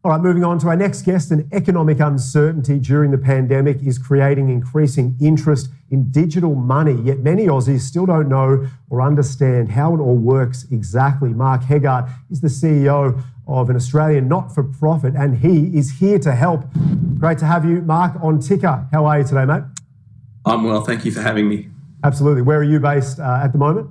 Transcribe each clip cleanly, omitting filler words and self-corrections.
All right, moving on to our next guest. An economic uncertainty during the pandemic is creating increasing interest in digital money, yet many Aussies still don't know or understand how it all works exactly. Mark Heggart is the CEO of an Australian not-for-profit, and he is here to help. Great to have you, Mark, on Ticker. How are you today, mate? I'm well, thank you for having me. Absolutely. Where are you based at the moment?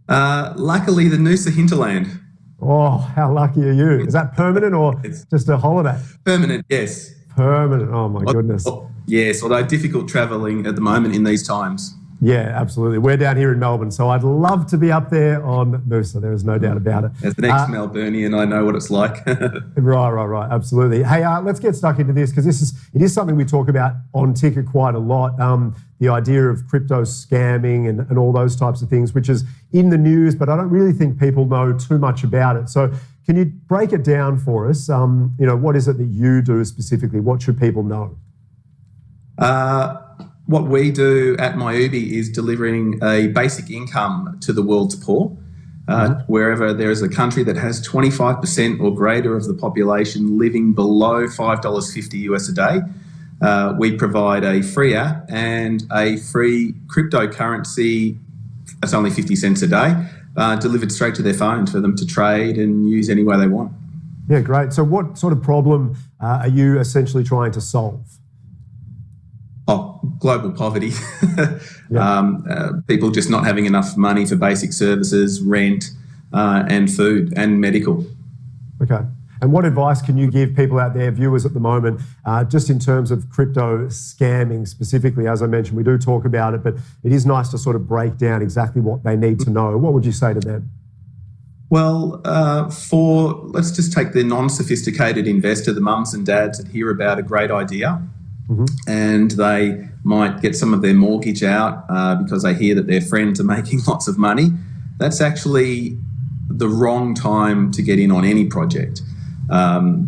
Luckily, the Noosa hinterland. Oh, how lucky are you? Is that permanent or just a holiday? Permanent, yes. Permanent, oh my goodness. Yes, although difficult travelling at the moment in these times. Yeah, absolutely. We're down here in Melbourne, so I'd love to be up there on Noosa. There is no doubt about it. As an ex-Melburnian, I know what it's like. Right. Absolutely. Hey, let's get stuck into this because it is something we talk about on Ticker quite a lot. The idea of crypto scamming and all those types of things, which is in the news, but I don't really think people know too much about it. So can you break it down for us? What is it that you do specifically? What should people know? What we do at Myubi is delivering a basic income to the world's poor. Wherever there is a country that has 25% or greater of the population living below $5.50 US a day, we provide a free app and a free cryptocurrency that's only 50 cents a day, delivered straight to their phone for them to trade and use any way they want. Yeah, great. So what sort of problem are you essentially trying to solve? Global poverty. People just not having enough money for basic services, rent, and food and medical. Okay. And what advice can you give people out there, viewers at the moment, just in terms of crypto scamming specifically? As I mentioned, we do talk about it, but it is nice to sort of break down exactly what they need to know. What would you say to them? Well, let's just take the non-sophisticated investor, the mums and dads that hear about a great idea. And they might get some of their mortgage out because they hear that their friends are making lots of money. That's actually the wrong time to get in on any project.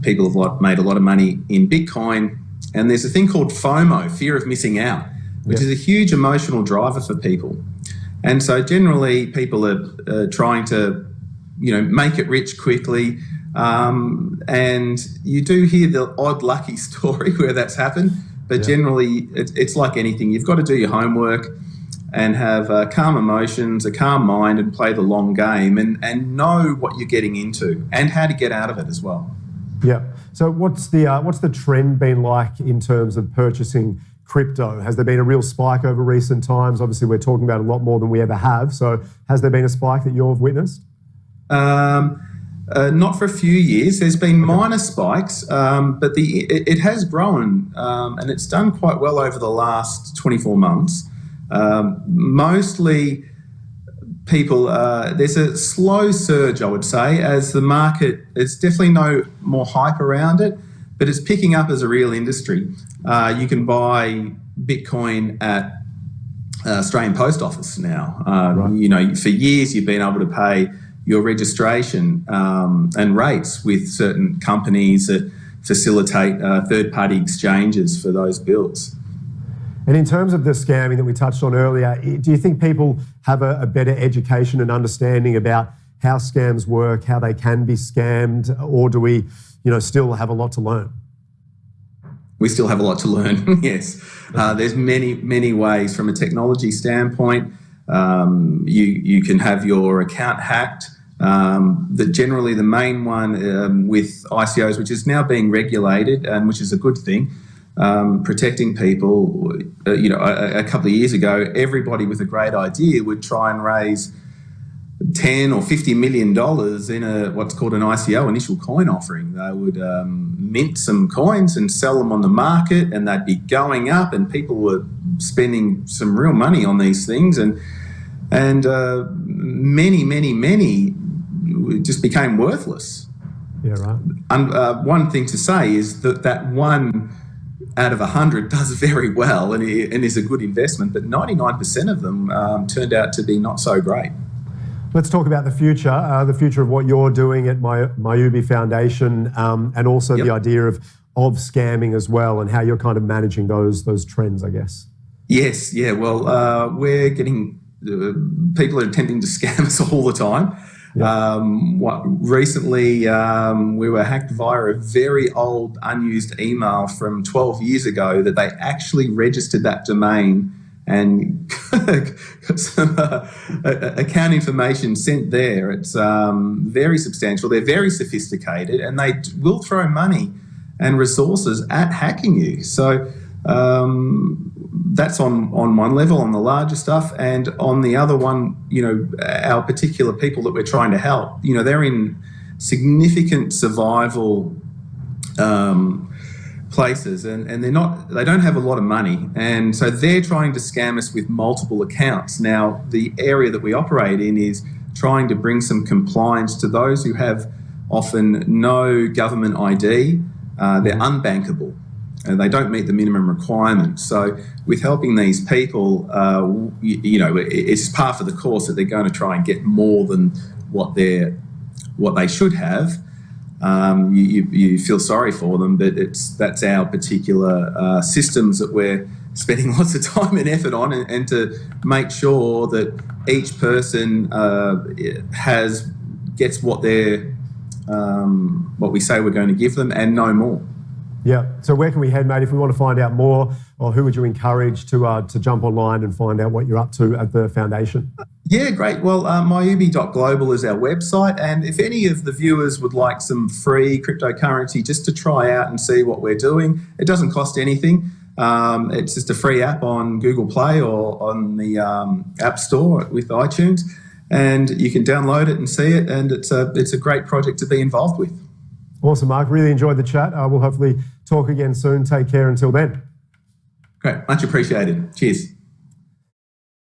People have made a lot of money in Bitcoin, and there's a thing called FOMO, fear of missing out, which is a huge emotional driver for people. And so generally people are trying to, make it rich quickly. And you do hear the odd lucky story where that's happened, but generally it's like anything. You've got to do your homework and have calm emotions, a calm mind, and play the long game and know what you're getting into and how to get out of it as well. Yeah. So what's the trend been like in terms of purchasing crypto? Has there been a real spike over recent times? Obviously, we're talking about a lot more than we ever have. So has there been a spike that you've witnessed? Not for a few years. There's been minor spikes, but it has grown and it's done quite well over the last 24 months. Mostly people, there's a slow surge, I would say, as the market, there's definitely no more hype around it, but it's picking up as a real industry. You can buy Bitcoin at Australian Post Office now. For years you've been able to pay your registration and rates with certain companies that facilitate third-party exchanges for those bills. And in terms of the scamming that we touched on earlier, do you think people have a better education and understanding about how scams work, how they can be scammed, or do we, still have a lot to learn? We still have a lot to learn, yes. There's many ways from a technology standpoint. You can have your account hacked. Generally the main one with ICOs, which is now being regulated and which is a good thing, protecting people. A couple of years ago, everybody with a great idea would try and raise $10 or $50 million in what's called an ICO, initial coin offering. They would mint some coins and sell them on the market, and they'd be going up, and people were spending some real money on these things, and many just became worthless. Yeah, right. And one thing to say is that one out of 100 does very well and is a good investment, but 99% of them turned out to be not so great. Let's talk about the future of what you're doing at Myubi Foundation, and also the idea of scamming as well, and how you're kind of managing those trends, I guess. Yes, yeah. Well, we're getting people are attempting to scam us all the time. Yeah. Recently, we were hacked via a very old unused email from 12 years ago that they actually registered that domain and got some account information sent there. It's very substantial. They're very sophisticated, and they will throw money and resources at hacking you. So that's on one level, on the larger stuff, and on the other one, our particular people that we're trying to help, they're in significant survival places, and they don't have a lot of money, and so they're trying to scam us with multiple accounts. Now, the area that we operate in is trying to bring some compliance to those who have often no government ID. They're unbankable. They don't meet the minimum requirements. So with helping these people, it's part of the course that they're going to try and get more than what they should have. You feel sorry for them, but that's our particular systems that we're spending lots of time and effort on, and to make sure that each person gets what we say we're going to give them, and no more. Yeah. So where can we head, mate, if we want to find out more, or who would you encourage to jump online and find out what you're up to at the foundation? Yeah, great. Well, myubi.global is our website, and if any of the viewers would like some free cryptocurrency just to try out and see what we're doing, it doesn't cost anything. It's just a free app on Google Play or on the App Store with iTunes, and you can download it and see it, and it's a great project to be involved with. Awesome, Mark. Really enjoyed the chat. We'll hopefully talk again soon. Take care until then. Great. Much appreciated. Cheers.